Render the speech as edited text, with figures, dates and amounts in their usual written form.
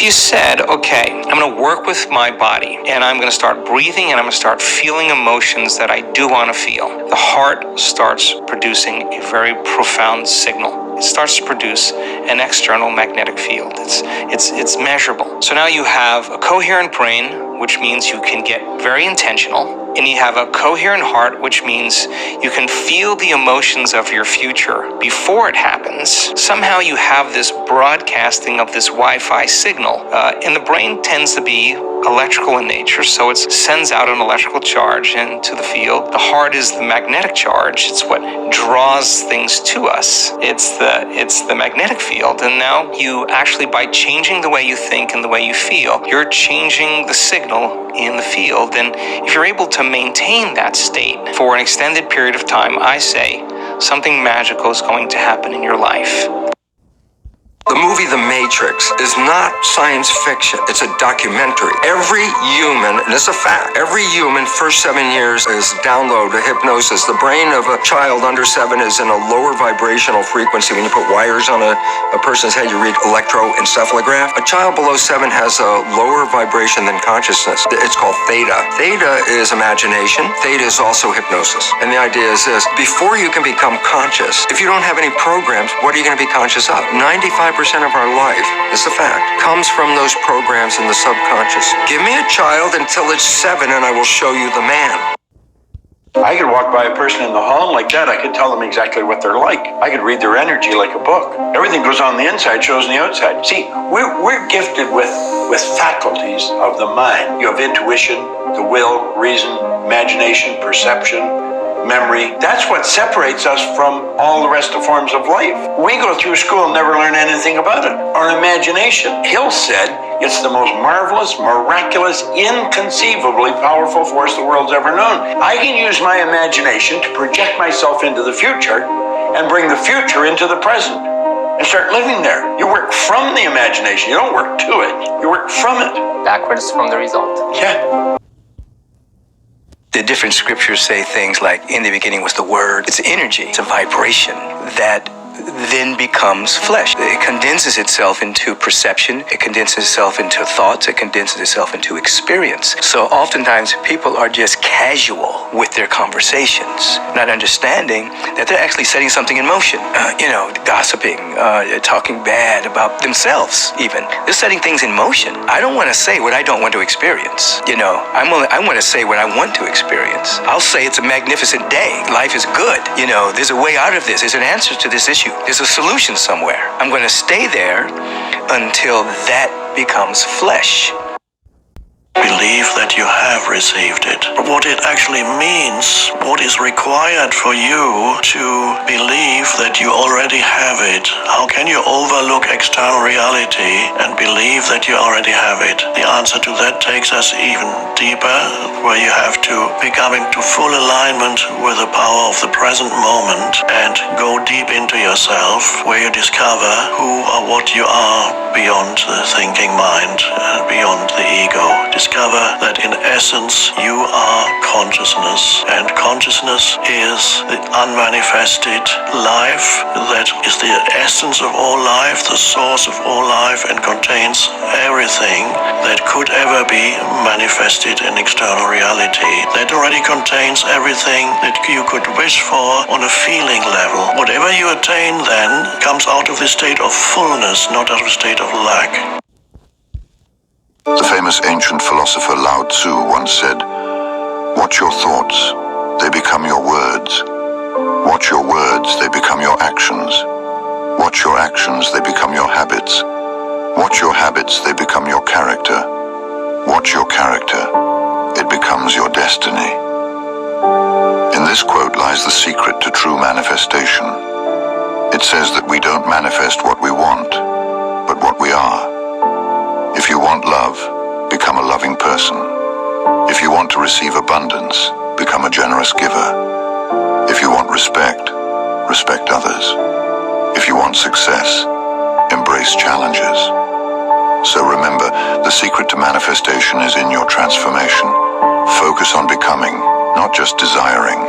If you said, okay, I'm going to work with my body and I'm going to start breathing and I'm going to start feeling emotions that I do want to feel, the heart starts producing a very profound signal. It starts to produce an external magnetic field. It's measurable. So now you have a coherent brain, which means you can get very intentional. And you have a coherent heart, which means you can feel the emotions of your future before it happens. Somehow you have this broadcasting of this Wi-Fi signal. And the brain tends to be electrical in nature, so it sends out an electrical charge into the field. The heart is the magnetic charge. It's what draws things to us. It's the magnetic field. And now you actually, by changing the way you think and the way you feel, you're changing the signal in the field. And if you're able to maintain that state for an extended period of time, I say something magical is going to happen in your life. The movie The Matrix is not science fiction. It's a documentary. Every human, and it's a fact, every human first 7 years is download a hypnosis. The brain of a child under 7 is in a lower vibrational frequency. When you put wires on a person's head, you read electroencephalograph. A child below 7 has a lower vibration than consciousness. It's called theta. Theta is imagination. Theta is also hypnosis. And the idea is this: before you can become conscious, if you don't have any programs, what are you going to be conscious of? 95% of our life, it's a fact, comes from those programs in the subconscious. Give me a child until it's 7 and I will show you the man. I could walk by a person in the hall and like that, I could tell them exactly what they're like. I could read their energy like a book. Everything goes on the inside, shows on the outside. See, we're gifted with faculties of the mind. You have intuition, the will, reason, imagination, perception, memory. That's what separates us from all the rest of forms of life. We go through school and never learn anything about it. Our imagination, Hill said, it's the most marvelous, miraculous, inconceivably powerful force the world's ever known. I can use my imagination to project myself into the future and bring the future into the present and start living there. You work from the imagination. You don't work to it. You work from it. Backwards from the result. Yeah. The different scriptures say things like, in the beginning was the word. It's energy. It's a vibration that then becomes flesh. It condenses itself into perception. It condenses itself into thoughts. It condenses itself into experience. So oftentimes people are just casual with their conversations, not understanding that they're actually setting something in motion. Gossiping, talking bad about themselves even. They're setting things in motion. I don't want to say what I don't want to experience. I want to say what I want to experience. I'll say it's a magnificent day. Life is good. There's a way out of this. There's an answer to this issue. There's a solution somewhere. I'm going to stay there until that becomes flesh. Believe that you have received it. What it actually means, what is required for you to believe that you already have it. How can you overlook external reality and believe that you already have it? The answer to that takes us even deeper, where you have to become into full alignment with the power of the present moment and go deep into yourself, where you discover who or what you are beyond the thinking mind, beyond the ego. Discover that in essence you are consciousness, and consciousness is the unmanifested life that is the essence of all life, the source of all life, and contains everything that could ever be manifested in external reality. That already contains everything that you could wish for on a feeling level. Whatever you attain then comes out of the state of fullness, not out of a state of lack. The famous ancient philosopher Lao Tzu once said, "Watch your thoughts, they become your words. Watch your words, they become your actions. Watch your actions, they become your habits. Watch your habits, they become your character. Watch your character, it becomes your destiny." In this quote lies the secret to true manifestation. It says that we don't manifest what we want, but what we are. If you want love, become a loving person. If you want to receive abundance, become a generous giver. If you want respect, respect others. If you want success, embrace challenges. So remember, the secret to manifestation is in your transformation. Focus on becoming, not just desiring.